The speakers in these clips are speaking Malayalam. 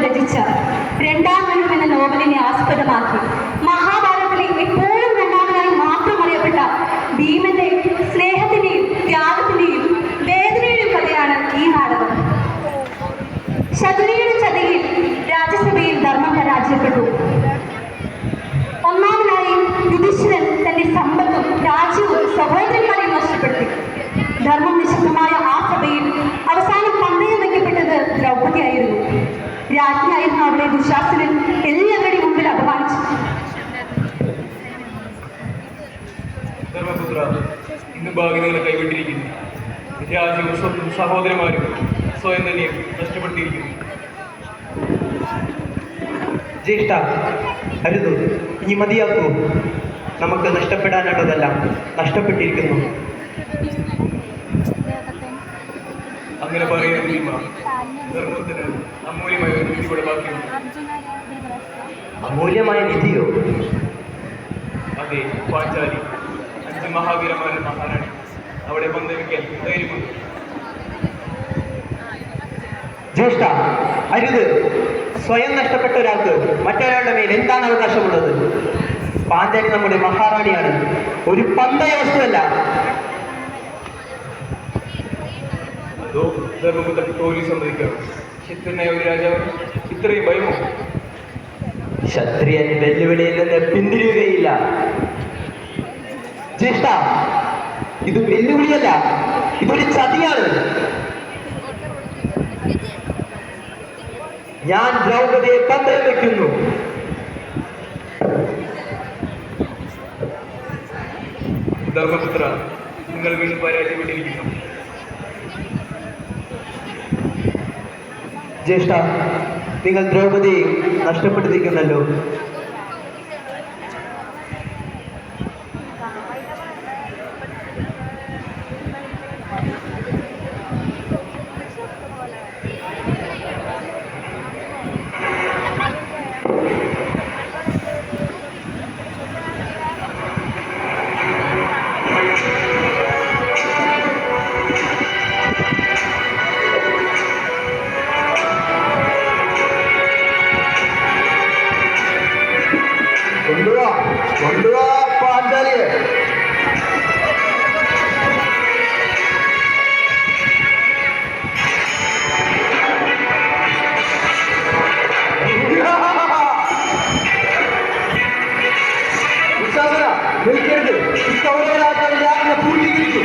രചിച്ച രണ്ടാം യുഗം എന്ന നോവലിനെ ആസ്പദമാക്കി മഹാഭാരതത്തിലെ എപ്പോഴും രണ്ടാമനായി മാത്രം അറിയപ്പെട്ട ഭീമന്റെ സ്നേഹത്തിന്റെയും ത്യാഗത്തിന്റെയും വേദനയുടെയും കഥയാണ് ഈ നാടകം. ശകുനിയുടെ ചതിയിൽ രാജ്യസഭയിൽ ധർമ്മം പരാജയപ്പെട്ടു. ഒന്നാമനായി യുധിഷ്ഠിരൻ തന്റെ സമ്പത്തും രാജ്യവും സഹോദരന്മാരെയും നഷ്ടപ്പെടുത്തി. ധർമ്മം നിശബ്ദമായ ആ സഭയിൽ അവസാനം പന്തയം വയ്ക്കപ്പെട്ടത് ദ്രൗപദിയായിരുന്നു. രാജ്ഞിയായിരുന്ന അവളെ ദുശാസനൻ എല്ലാവരുടെയും മുമ്പിൽ അപമാനിച്ചു. ധർമ്മപുത്ര, ഇന്ന് ഭാഗ്യങ്ങളെ കൈവിട്ടിരിക്കുന്നു. രാജ്യവും സഹോദരന്മാരും സ്വയം തന്നെ നഷ്ടപ്പെടുത്തിയിരിക്കുന്നു. ജ്യേഷ്ഠ, അരുത്, ഇനി മതിയാക്കൂ. നമുക്ക് നഷ്ടപ്പെടാനുള്ളതെല്ലാം നഷ്ടപ്പെട്ടിരിക്കുന്നു. അങ്ങനെ പറയുന്നത് ധർമ്മത്തിന് അമൂല്യമായ ഒരു നിധി ഇവിടെ ബാക്കിയുണ്ട്. അമൂല്യമായ നിധിയോ? അതെ, പാഞ്ചാലി 5 മഹാവീരന്മാരുടെ മഹാറാണി. അവിടെ പന്തവിക്കാൻ ധൈര്യമുണ്ട്. ജ്യേഷ്ഠ, അരുത്. സ്വയം നഷ്ടപ്പെട്ട ഒരാൾക്ക് മറ്റൊരാളുടെ മേൽ എന്താണ് അവകാശമുള്ളത്? പാഞ്ചാലി നമ്മുടെ മഹാറാണിയാണ്, ഒരു പന്തയ വസ്തുവല്ല. അതോ ധർമ്മപുത്രൻ തോൽവി സമ്മതിക്കാം? ശക്തനായ ഒരു രാജാവ് ഇത്രയും ഭയമോ? ക്ഷത്രിയൻ വെല്ലുവിളിയിൽ നിന്ന് പിന്തിരിയുകയില്ല. ജ്യേഷ്ഠ, ഇത് വെല്ലുവിളിയല്ല, ഇതൊരു ചതിയാണ്. ഞാൻ ദ്രൗപദിയെ പന്തയം വയ്ക്കുന്നു. ധർമ്മപുത്ര, നിങ്ങൾ വീണ്ടും പരാജയപ്പെട്ടിരിക്കുന്നു. ജ്യേഷ്ഠ, നിങ്ങൾ ദ്രൗപദിയെ നഷ്ടപ്പെട്ടിരിക്കുന്നല്ലോ. കൊണ്ടുവാ പാഞ്ചാലിയെ. നിൽക്കരുത്, കൗരവരാജാവിന്റെ പൂർത്തീകരിച്ചു.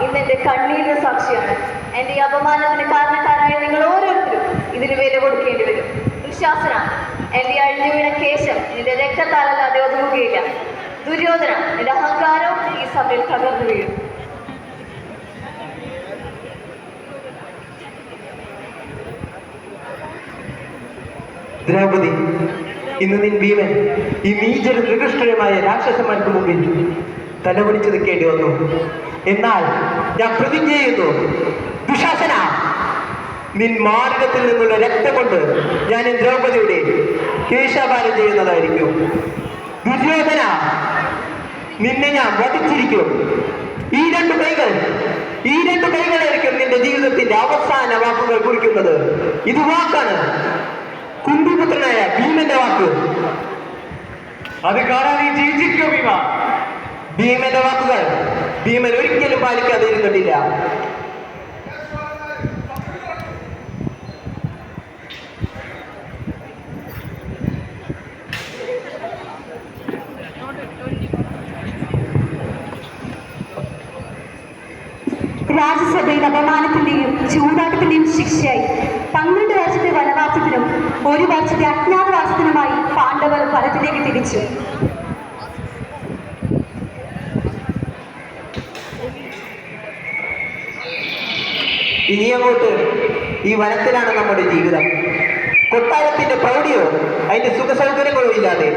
ഇന്നെന്റെ കണ്ണീരിന് സാക്ഷിയാണ്. എന്റെ ഈ അപമാനത്തിന് കാരണക്കാരായ നിങ്ങൾ ഓരോരുത്തരും ഇതിന് വില കൊടുക്കേണ്ടി വരും. ദുശാസന, എന്റെ അഴിഞ്ഞു വീണ കേശം നിന്റെ രക്തത്താലല്ലാതെ ഒതുങ്ങുകയില്ല. ദുര്യോധന, എന്റെ അഹങ്കാരവും ഈ സഭയിൽ തകർന്നു വീഴും. ദ്രൗപദി, ഇന്ന് നിൻ ഭീമൻ ഈ നീചര നികൃഷ്ടമായ രാക്ഷസന്മാർക്ക് മുമ്പിൽ തലകുനിച്ച് നിൽക്കേണ്ടി വന്നു. എന്നാൽ ഞാൻ പ്രതിജ്ഞ ചെയ്യുന്നു, ദുശാസന, നിൻ മാർഗത്തിൽ നിന്നുള്ള രക്തം കൊണ്ട് ഞാൻ ദ്രൗപദിയുടെ കേശാപാനം ചെയ്യുന്നതായിരിക്കും. ദുര്യോധന, നിന്നെ ഞാൻ വധിച്ചിരിക്കും. ഈ രണ്ട് കൈകളായിരിക്കും നിന്റെ ജീവിതത്തിന്റെ അവസാന വാക്കുകൾ കുറിക്കുന്നത്. ഇത് വാക്കാണ്, കുന്തിപുത്രനായ ഭീമന്റെ വാക്ക്. അത് കാണാൻ നീ ജീവിച്ചിരിക്കോ ഭീമ? ഭീമന്റെ വാക്കുകൾ ഭീമൻ ഒരിക്കലും പാലിക്കാതെ ഇരുന്നിട്ടില്ല. രാജ്യസഭയിൽ അപമാനത്തിന്റെയും ചൂതാട്ടത്തിന്റെയും ശിക്ഷയായി 12 വർഷത്തെ വനവാസത്തിനും 1 വർഷത്തെ അജ്ഞാതവാസത്തിനുമായി പാണ്ഡവർ വനത്തിലേക്ക് തിരിച്ചു. ഇനി അങ്ങോട്ട് ഈ വനത്തിലാണ് നമ്മുടെ ജീവിതം. കൊട്ടാരത്തിന്റെ പ്രൗഢിയോ അതിന്റെ സുഖസൗകര്യങ്ങളോ ഇല്ലാതെ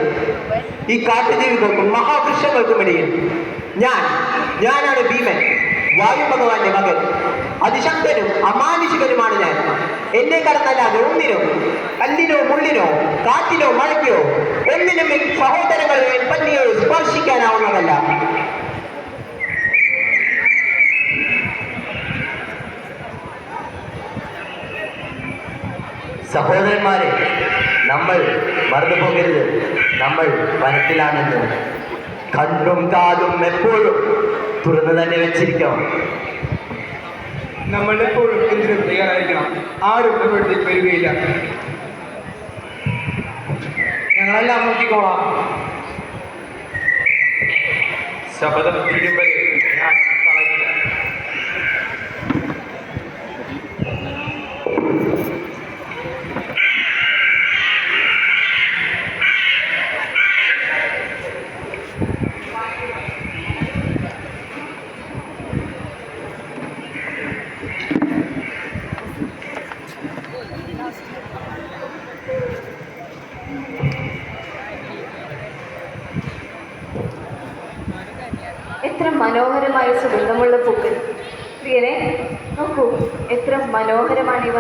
ഈ കാട്ടുജീവികൾക്കും മഹാവൃക്ഷങ്ങൾക്കും ഇടയിൽ ഞാനാണ് ഭീമൻ, വായു ഭഗവാന്റെ മകൻ. അതിശക്തനും അമാനുഷികനുമാണ് ഞാൻ. എന്നെ കടന്നല്ലാതെ ഒന്നിനോ കല്ലിനോ മുള്ളിനോ കാറ്റിനോ മഴയ്ക്കോ ഒന്നിനും സഹോദരങ്ങളെ പല്ലിയെ സ്പർശിക്കാനാവുന്നതല്ല. സഹോദരന്മാരെ, നമ്മൾ മറന്നു പോകരുത്, നമ്മൾ വനത്തിലാണെന്ന്. കണ്ണും കാതും എപ്പോഴും തുറന്നു തന്നെ വെച്ചിരിക്കണം. നമ്മൾ എപ്പോഴും എന്തിനും തയ്യാറായിരിക്കണം. ആരും നമ്മളിടത്തേക്ക് വരികയില്ല. ഞങ്ങളെല്ലാം നോക്കിക്കോളാം. ശപഥം തീരുമ്പോൾ ഞാൻ തളരില്ല. എത്ര മനോഹരമായ സുഗന്ധമുള്ള പൂക്കൾ. പ്രിയനെ, നോക്കൂ, എത്ര മനോഹരമാണിവ.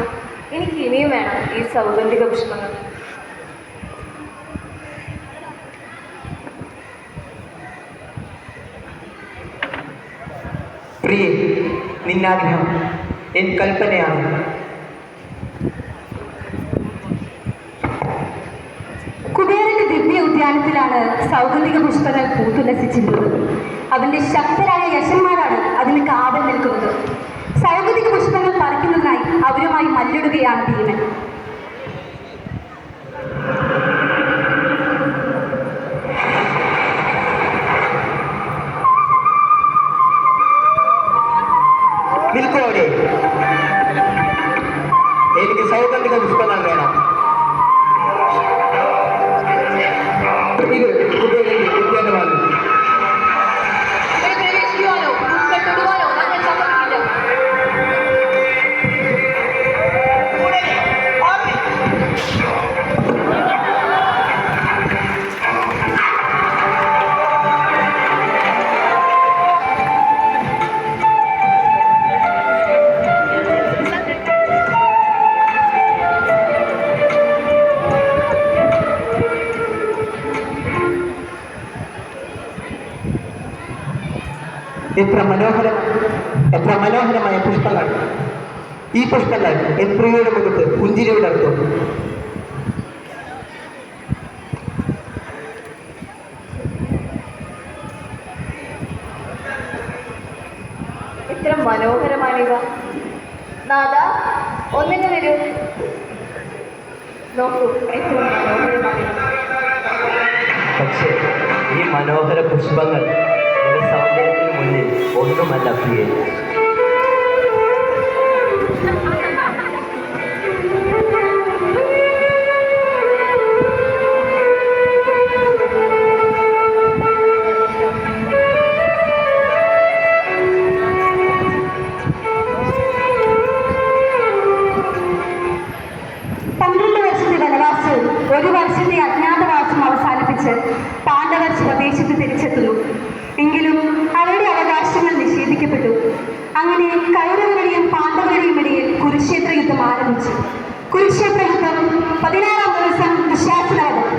എനിക്ക് ഇനിയും വേണം ഈ സൗഗന്ധിക പുഷ്പങ്ങൾ. പ്രിയേ, നിന്നാഗ്രഹം എൻ കൽപ്പനയാണ്. കുബേരന്റെ ദിവ്യ ഉദ്യാനത്തിലാണ് സൗഗന്ധിക പുഷ്പങ്ങൾ പൂത്തുലസിച്ചിരുന്നത്. അവന്റെ ശക്തരായ യശന്മാരാണ് അതിന് കാവൽ നിൽക്കുന്നത്. സൗഗന്ധിക പുഷ്പങ്ങൾ പറിക്കുന്നതിനായി അവരുമായി മല്ലിടുകയാണ് ഭീമൻ. നിൽക്കോടെ, എനിക്ക് സൗഗന്ധിക പുഷ്പങ്ങൾ വേണം. ഇത് കുബേരന്റെ ഉദ്യാനമാണ്. പ്രവേശിക്കുവാനോ പുഷ്പം തൊടുവാനോ ഞങ്ങൾ സമ്മതിക്കില്ല. എത്ര മനോഹരമായ പുഷ്പങ്ങൾ. ഈ പുഷ്പങ്ങൾ എൻ പ്രിയയുടെ മുഖത്ത് പുഞ്ചിരി വിടർത്തും. എത്ര മനോഹരമാണിവ. നാദാ, ഒന്നിനു വരൂ. നോക്കൂ, എത്ര മനോഹരമാണിവ. പക്ഷേ ഈ മനോഹര പുഷ്പങ്ങൾ എന്റെ സൗന്ദര്യത്തിന് മുന്നിൽ ഒന്നുമല്ല പ്രിയേ. ഒരു വർഷത്തെ അജ്ഞാതവാസം അവസാനിപ്പിച്ച് പാണ്ഡവർ സ്വദേശത്ത് തിരിച്ചെത്തുന്നു. എങ്കിലും അവരുടെ അവകാശങ്ങൾ നിഷേധിക്കപ്പെട്ടു. അങ്ങനെ കൗരവരുടെയും പാണ്ഡവരുടെയും ഇടയിൽ കുരുക്ഷേത്ര യുദ്ധം ആരംഭിച്ചു. കുരുക്ഷേത്ര യുദ്ധം 16-ാം ദിവസം ദുശാസനവധം.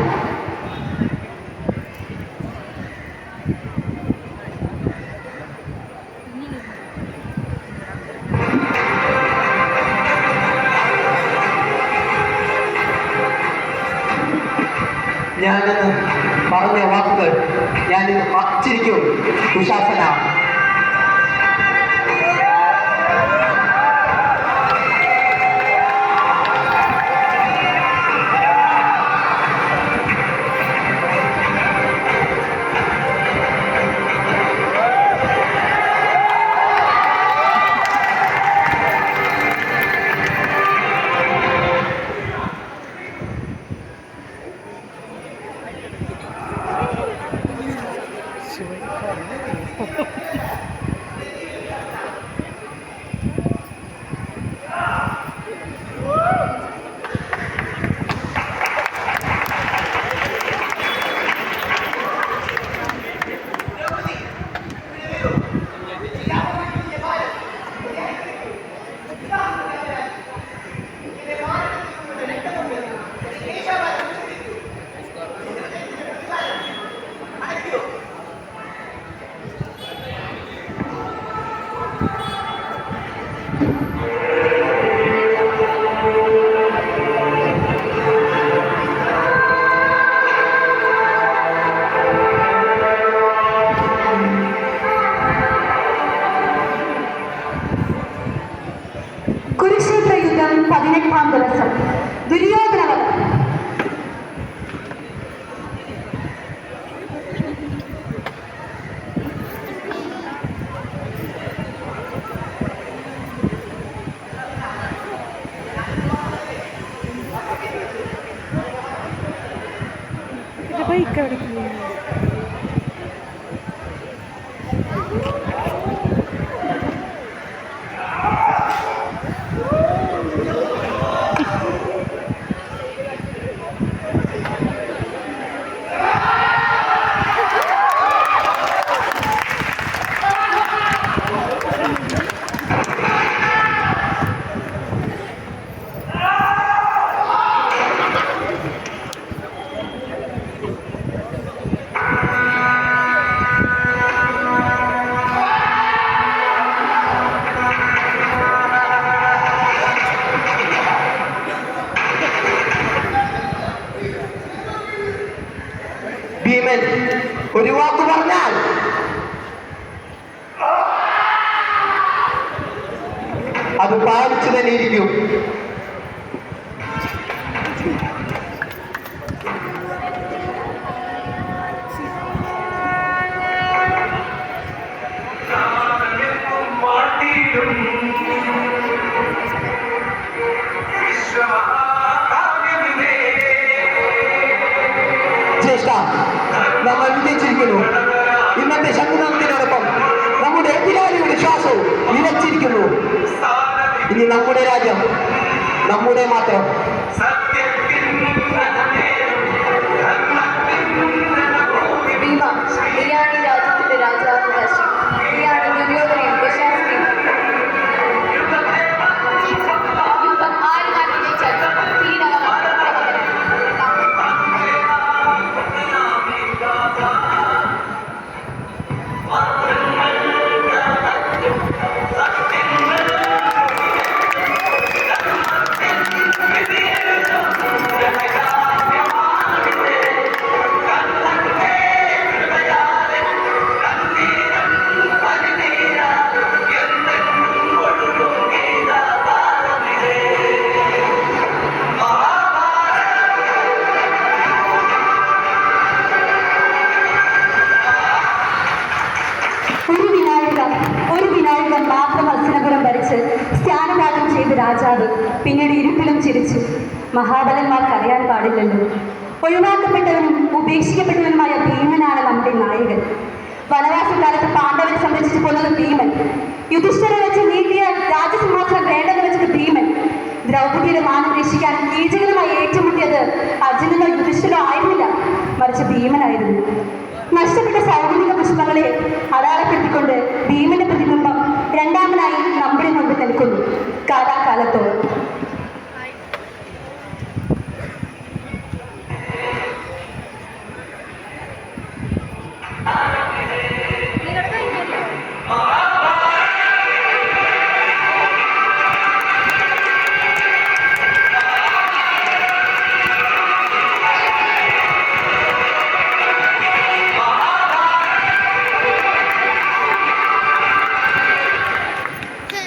ഞാനെന്ന് പറഞ്ഞ വാക്കുകൾ ഞാനിന്ന് മറച്ചിരിക്കും ദുശാസന. ചരിതം 18-ാം ദിവസം. ദുര്യോധനവധം. ഭീമൻ ഒരു വാക്ക് പറഞ്ഞാൽ അത് പാലിച്ചു തന്നെ ഇരിക്കും. ജ്യേഷ്ഠ, നമ്മൾ വിജയിച്ചിരിക്കുന്നു. ഇന്നത്തെ ശംഖുനാഥത്തിനോടൊപ്പം നമ്മുടെ എതിരാളിയുടെ ശ്വാസവും നിലച്ചിരിക്കുന്നു. ഇനി നമ്മുടെ രാജ്യം നമ്മുടെ മാത്രം. ഭീമ, നീയാണ് ഈ രാജ്യത്തിന്റെ രാജാവകാശി. നീയാണ് ദുര്യോധനയും ദശാസ്ത്രിയും. യുദ്ധം ആരുമായി വിജയിച്ചാൽ മാത്രം ഹസ്തിനപുരം ഭരിച്ച് സ്ഥാനപാലം ചെയ്ത രാജാവ് പിന്നീട് ഇരുട്ടിലും ചിരിച്ചു. മഹാബലന്മാർക്ക് അറിയാൻ പാടില്ലല്ലോ. ഒഴിവാക്കപ്പെട്ടവനും ഉപേക്ഷിക്കപ്പെട്ടവനുമായ ഭീമനാണ് നമ്മുടെ നായകൻ. വനവാസകാലത്ത് പാണ്ഡവരെ സംരക്ഷിച്ചു കൊന്നത് ഭീമൻ. യുധിഷ്ഠിരനെ വെച്ച് നീട്ടിയ രാജസിംഹാസനം വേണ്ടെന്ന് വെച്ചത് ഭീമൻ. ദ്രൗപദിയുടെ മാനം രക്ഷിക്കാൻ കീചകനുമായി ഏറ്റുമുട്ടിയത് അർജുനനോ യുധിഷ്ഠിരോ ആയിരുന്നില്ല, മറിച്ച് ഭീമനായിരുന്നു. നഷ്ടപ്പെട്ട സൗഗന്ധിക പുഷ്പങ്ങളെ അടയാളപ്പെടുത്തിക്കൊണ്ട് ഭീമന്റെ പ്രതിബിംബം രണ്ടാമനായി നമ്മുടെ മുമ്പിൽ നിൽക്കുന്നു കാലാകാലത്തോളം.